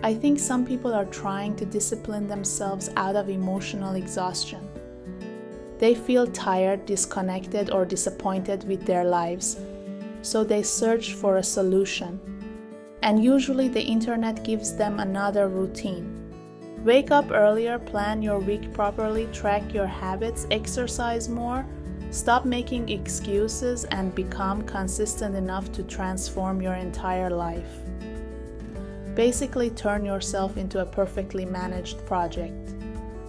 I think some people are trying to discipline themselves out of emotional exhaustion. They feel tired, disconnected, or disappointed with their lives, so they search for a solution. And usually the internet gives them another routine. Wake up earlier, plan your week properly, track your habits, exercise more, stop making excuses, and become consistent enough to transform your entire life. Basically, turn yourself into a perfectly managed project.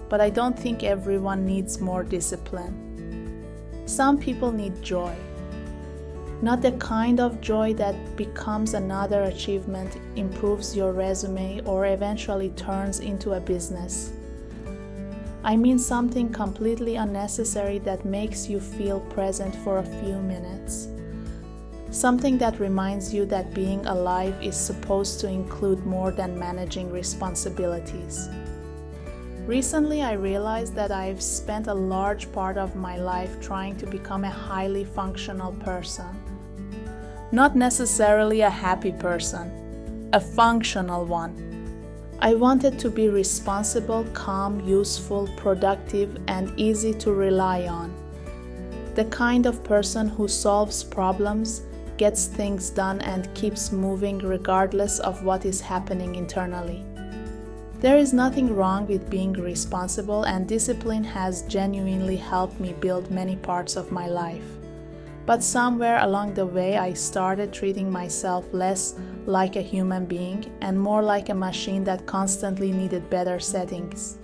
But I don't think everyone needs more discipline. Some people need joy. Not the kind of joy that becomes another achievement, improves your resume, or eventually turns into a business. I mean something completely unnecessary that makes you feel present for a few minutes. Something that reminds you that being alive is supposed to include more than managing responsibilities. Recently, I realized that I've spent a large part of my life trying to become a highly functional person. Not necessarily a happy person, a functional one. I wanted to be responsible, calm, useful, productive, and easy to rely on. The kind of person who solves problems, gets things done, and keeps moving regardless of what is happening internally. There is nothing wrong with being responsible, and discipline has genuinely helped me build many parts of my life. But somewhere along the way, I started treating myself less like a human being and more like a machine that constantly needed better settings.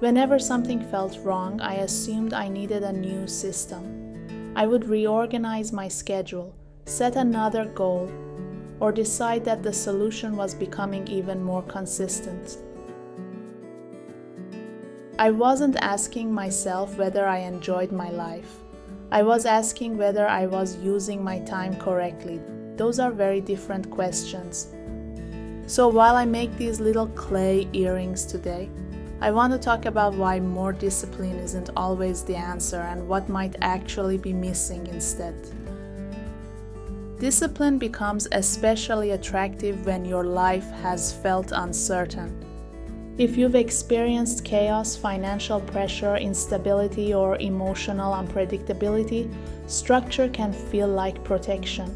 Whenever something felt wrong, I assumed I needed a new system. I would reorganize my schedule, set another goal, or decide that the solution was becoming even more consistent. I wasn't asking myself whether I enjoyed my life. I was asking whether I was using my time correctly. Those are very different questions. So while I make these little clay earrings today, I want to talk about why more discipline isn't always the answer and what might actually be missing instead. Discipline becomes especially attractive when your life has felt uncertain. If you've experienced chaos, financial pressure, instability, or emotional unpredictability, structure can feel like protection.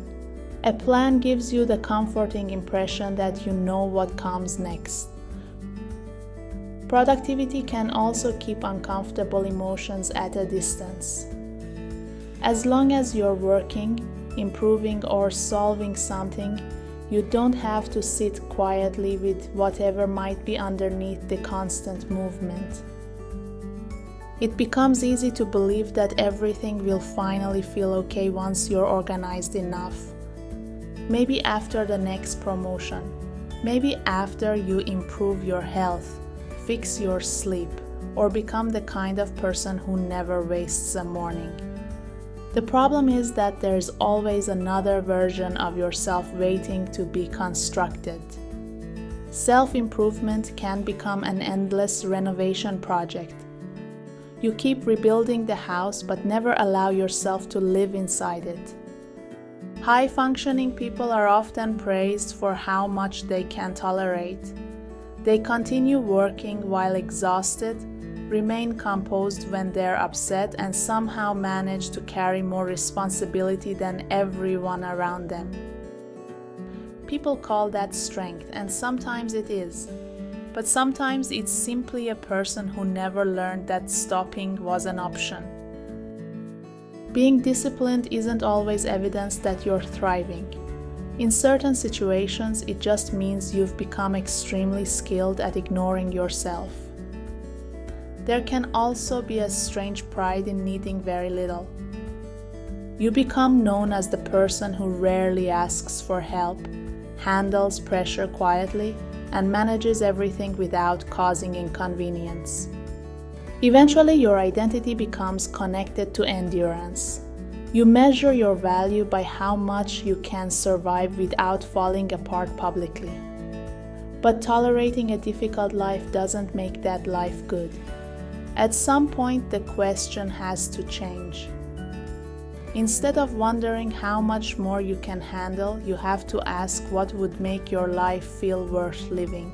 A plan gives you the comforting impression that you know what comes next. Productivity can also keep uncomfortable emotions at a distance. As long as you're working, improving, or solving something, you don't have to sit quietly with whatever might be underneath the constant movement. It becomes easy to believe that everything will finally feel okay once you're organized enough. Maybe after the next promotion, maybe after you improve your health, fix your sleep, or become the kind of person who never wastes a morning. The problem is that there's always another version of yourself waiting to be constructed. Self-improvement can become an endless renovation project. You keep rebuilding the house but never allow yourself to live inside it. High-functioning people are often praised for how much they can tolerate. They continue working while exhausted, remain composed when they're upset, and somehow manage to carry more responsibility than everyone around them. People call that strength, and sometimes it is. But sometimes it's simply a person who never learned that stopping was an option. Being disciplined isn't always evidence that you're thriving. In certain situations, it just means you've become extremely skilled at ignoring yourself. There can also be a strange pride in needing very little. You become known as the person who rarely asks for help, handles pressure quietly, and manages everything without causing inconvenience. Eventually, your identity becomes connected to endurance. You measure your value by how much you can survive without falling apart publicly. But tolerating a difficult life doesn't make that life good. At some point, the question has to change. Instead of wondering how much more you can handle, you have to ask what would make your life feel worth living.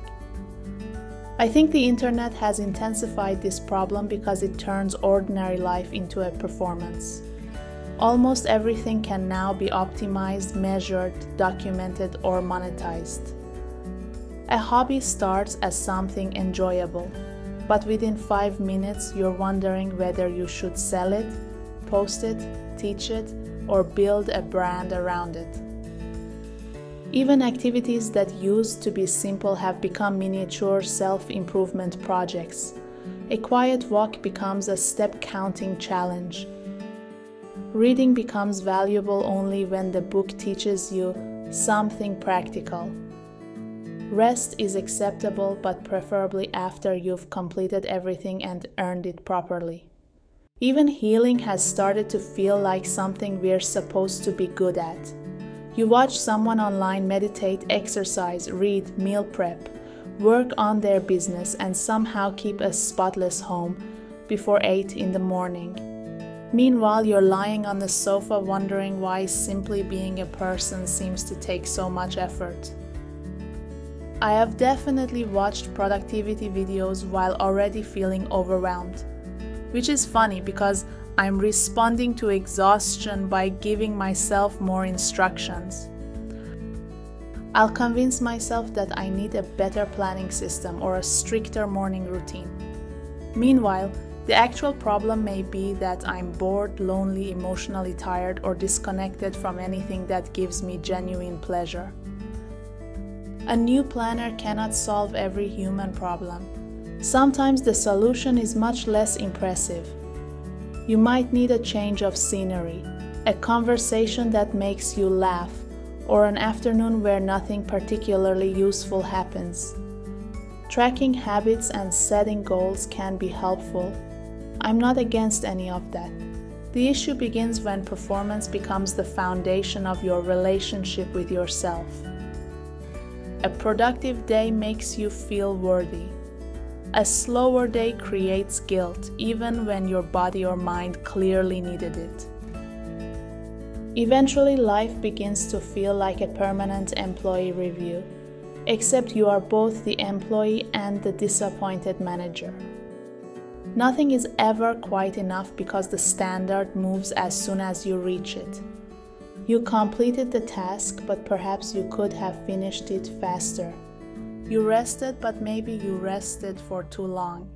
I think the internet has intensified this problem because it turns ordinary life into a performance. Almost everything can now be optimized, measured, documented, or monetized. A hobby starts as something enjoyable, but within 5 minutes you're wondering whether you should sell it, post it, teach it, or build a brand around it. Even activities that used to be simple have become miniature self-improvement projects. A quiet walk becomes a step-counting challenge. Reading becomes valuable only when the book teaches you something practical. Rest is acceptable, but preferably after you've completed everything and earned it properly. Even healing has started to feel like something we're supposed to be good at. You watch someone online meditate, exercise, read, meal prep, work on their business, and somehow keep a spotless home before 8 in the morning. Meanwhile, you're lying on the sofa wondering why simply being a person seems to take so much effort. I have definitely watched productivity videos while already feeling overwhelmed, which is funny because I'm responding to exhaustion by giving myself more instructions. I'll convince myself that I need a better planning system or a stricter morning routine. Meanwhile, the actual problem may be that I'm bored, lonely, emotionally tired, or disconnected from anything that gives me genuine pleasure. A new planner cannot solve every human problem. Sometimes the solution is much less impressive. You might need a change of scenery, a conversation that makes you laugh, or an afternoon where nothing particularly useful happens. Tracking habits and setting goals can be helpful. I'm not against any of that. The issue begins when performance becomes the foundation of your relationship with yourself. A productive day makes you feel worthy. A slower day creates guilt, even when your body or mind clearly needed it. Eventually, life begins to feel like a permanent employee review, except you are both the employee and the disappointed manager. Nothing is ever quite enough because the standard moves as soon as you reach it. You completed the task, but perhaps you could have finished it faster. You rested, but maybe you rested for too long.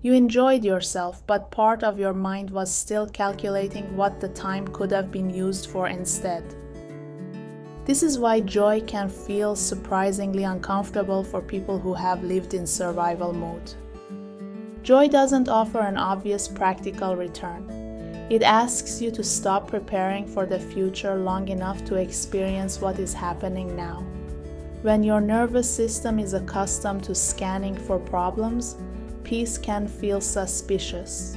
You enjoyed yourself, but part of your mind was still calculating what the time could have been used for instead. This is why joy can feel surprisingly uncomfortable for people who have lived in survival mode. Joy doesn't offer an obvious practical return. It asks you to stop preparing for the future long enough to experience what is happening now. When your nervous system is accustomed to scanning for problems, peace can feel suspicious.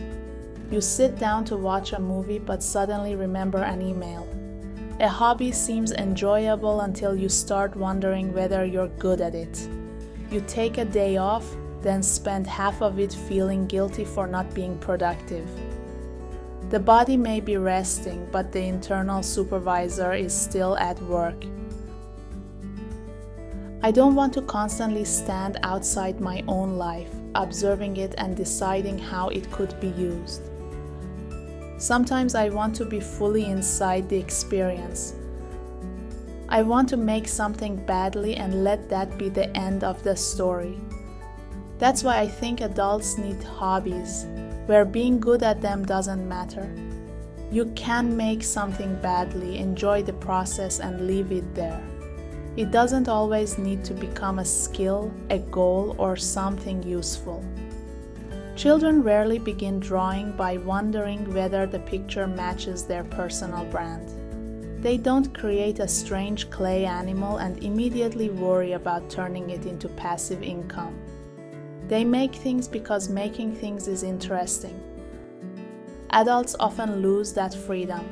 You sit down to watch a movie but suddenly remember an email. A hobby seems enjoyable until you start wondering whether you're good at it. You take a day off, then spend half of it feeling guilty for not being productive. The body may be resting, but the internal supervisor is still at work. I don't want to constantly stand outside my own life, observing it and deciding how it could be used. Sometimes I want to be fully inside the experience. I want to make something badly and let that be the end of the story. That's why I think adults need hobbies, where being good at them doesn't matter. You can make something badly, enjoy the process, and leave it there. It doesn't always need to become a skill, a goal, or something useful. Children rarely begin drawing by wondering whether the picture matches their personal brand. They don't create a strange clay animal and immediately worry about turning it into passive income. They make things because making things is interesting. Adults often lose that freedom.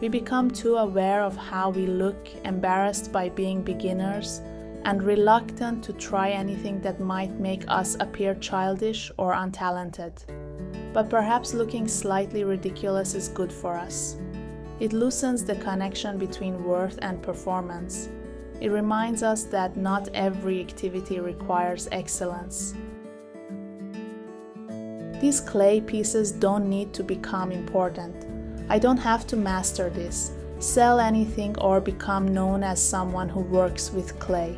We become too aware of how we look, embarrassed by being beginners, and reluctant to try anything that might make us appear childish or untalented. But perhaps looking slightly ridiculous is good for us. It loosens the connection between worth and performance. It reminds us that not every activity requires excellence. These clay pieces don't need to become important. I don't have to master this, sell anything, or become known as someone who works with clay.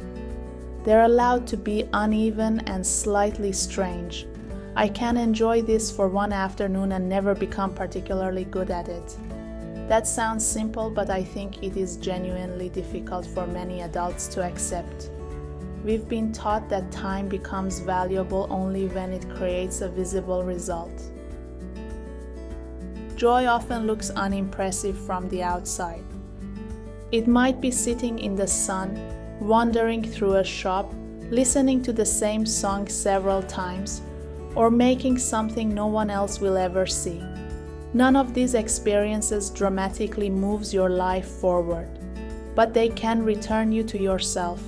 They're allowed to be uneven and slightly strange. I can enjoy this for one afternoon and never become particularly good at it. That sounds simple, but I think it is genuinely difficult for many adults to accept. We've been taught that time becomes valuable only when it creates a visible result. Joy often looks unimpressive from the outside. It might be sitting in the sun, wandering through a shop, listening to the same song several times, or making something no one else will ever see. None of these experiences dramatically moves your life forward, but they can return you to yourself.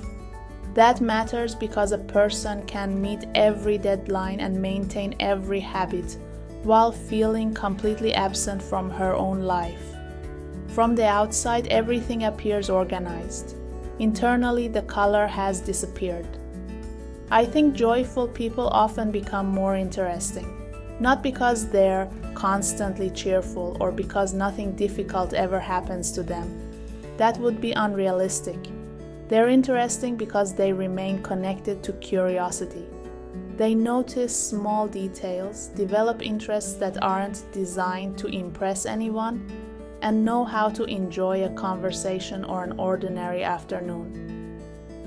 That matters because a person can meet every deadline and maintain every habit while feeling completely absent from her own life. From the outside, everything appears organized. Internally, the color has disappeared. I think joyful people often become more interesting, not because they're constantly cheerful or because nothing difficult ever happens to them. That would be unrealistic. They're interesting because they remain connected to curiosity. They notice small details, develop interests that aren't designed to impress anyone, and know how to enjoy a conversation or an ordinary afternoon.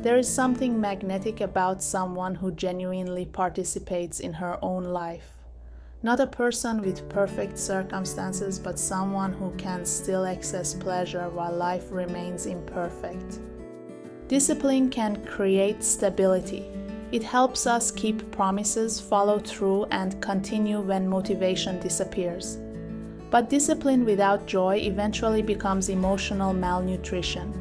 There is something magnetic about someone who genuinely participates in her own life. Not a person with perfect circumstances, but someone who can still access pleasure while life remains imperfect. Discipline can create stability. It helps us keep promises, follow through, and continue when motivation disappears. But discipline without joy eventually becomes emotional malnutrition.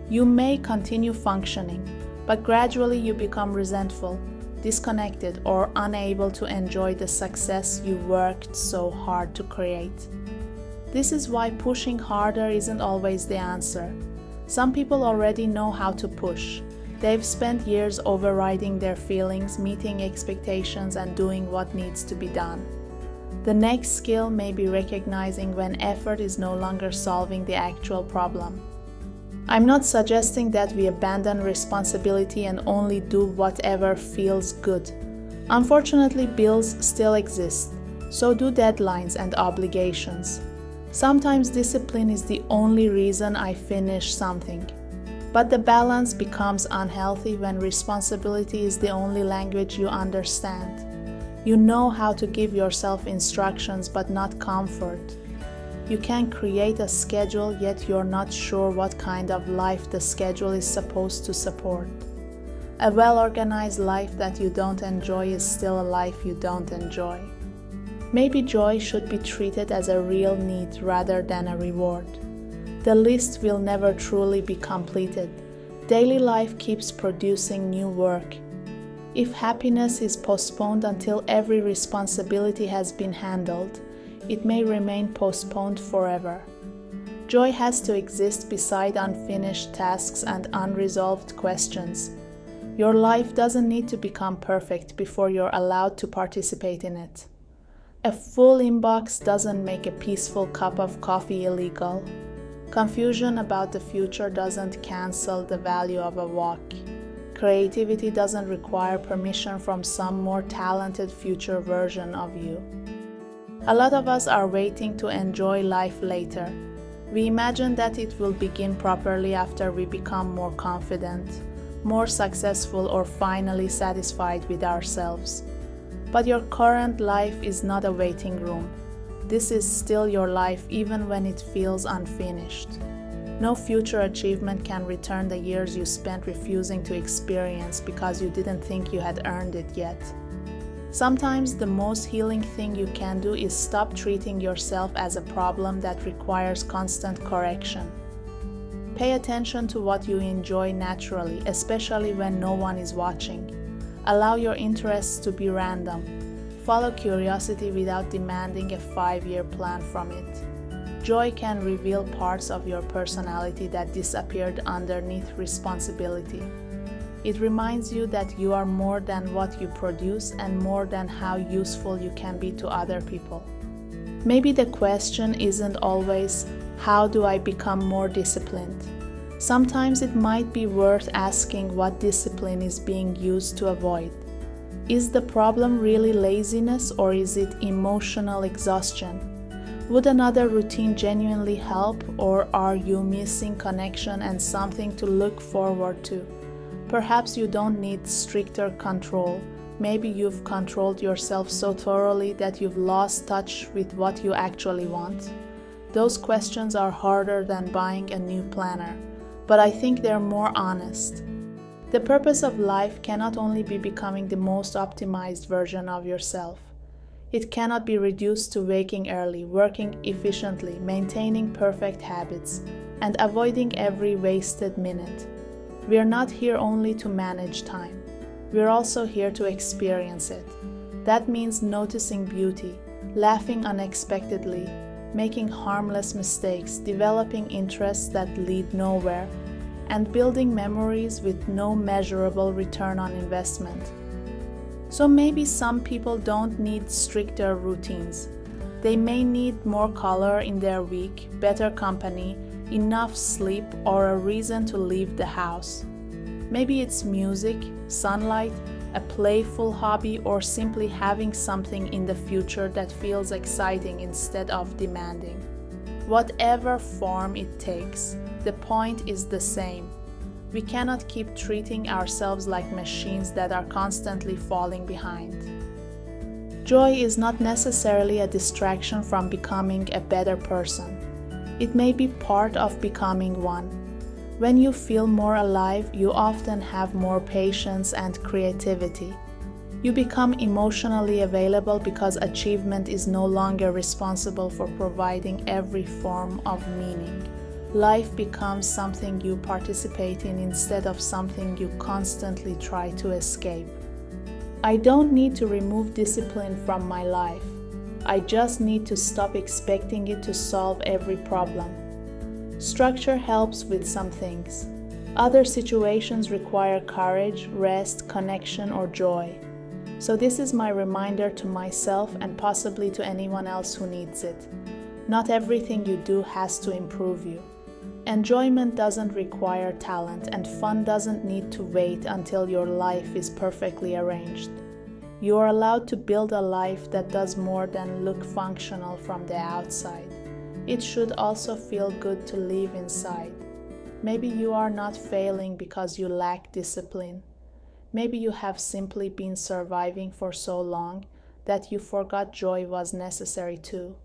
You may continue functioning, but gradually you become resentful, disconnected, or unable to enjoy the success you worked so hard to create. This is why pushing harder isn't always the answer. Some people already know how to push. They've spent years overriding their feelings, meeting expectations, and doing what needs to be done. The next skill may be recognizing when effort is no longer solving the actual problem. I'm not suggesting that we abandon responsibility and only do whatever feels good. Unfortunately, bills still exist, so do deadlines and obligations. Sometimes discipline is the only reason I finish something. But the balance becomes unhealthy when responsibility is the only language you understand. You know how to give yourself instructions, but not comfort. You can create a schedule, yet you're not sure what kind of life the schedule is supposed to support. A well-organized life that you don't enjoy is still a life you don't enjoy. Maybe joy should be treated as a real need rather than a reward. The list will never truly be completed. Daily life keeps producing new work. If happiness is postponed until every responsibility has been handled, it may remain postponed forever. Joy has to exist beside unfinished tasks and unresolved questions. Your life doesn't need to become perfect before you're allowed to participate in it. A full inbox doesn't make a peaceful cup of coffee illegal. Confusion about the future doesn't cancel the value of a walk. Creativity doesn't require permission from some more talented future version of you. A lot of us are waiting to enjoy life later. We imagine that it will begin properly after we become more confident, more successful, or finally satisfied with ourselves. But your current life is not a waiting room. This is still your life even when it feels unfinished. No future achievement can return the years you spent refusing to experience because you didn't think you had earned it yet. Sometimes the most healing thing you can do is stop treating yourself as a problem that requires constant correction. Pay attention to what you enjoy naturally, especially when no one is watching. Allow your interests to be random. Follow curiosity without demanding a 5-year plan from it. Joy can reveal parts of your personality that disappeared underneath responsibility. It reminds you that you are more than what you produce and more than how useful you can be to other people. Maybe the question isn't always, how do I become more disciplined? Sometimes it might be worth asking what discipline is being used to avoid. Is the problem really laziness or is it emotional exhaustion? Would another routine genuinely help, or are you missing connection and something to look forward to? Perhaps you don't need stricter control. Maybe you've controlled yourself so thoroughly that you've lost touch with what you actually want. Those questions are harder than buying a new planner, but I think they're more honest. The purpose of life cannot only be becoming the most optimized version of yourself. It cannot be reduced to waking early, working efficiently, maintaining perfect habits, and avoiding every wasted minute. We are not here only to manage time. We are also here to experience it. That means noticing beauty, laughing unexpectedly, making harmless mistakes, developing interests that lead nowhere, and building memories with no measurable return on investment. So maybe some people don't need stricter routines. They may need more color in their week, better company, enough sleep, or a reason to leave the house. Maybe it's music, sunlight, a playful hobby, or simply having something in the future that feels exciting instead of demanding. Whatever form it takes, the point is the same. We cannot keep treating ourselves like machines that are constantly falling behind. Joy is not necessarily a distraction from becoming a better person. It may be part of becoming one. When you feel more alive, you often have more patience and creativity. You become emotionally available because achievement is no longer responsible for providing every form of meaning. Life becomes something you participate in instead of something you constantly try to escape. I don't need to remove discipline from my life. I just need to stop expecting it to solve every problem. Structure helps with some things. Other situations require courage, rest, connection, or joy. So this is my reminder to myself and possibly to anyone else who needs it. Not everything you do has to improve you. Enjoyment doesn't require talent, and fun doesn't need to wait until your life is perfectly arranged. You are allowed to build a life that does more than look functional from the outside. It should also feel good to live inside. Maybe you are not failing because you lack discipline. Maybe you have simply been surviving for so long that you forgot joy was necessary too.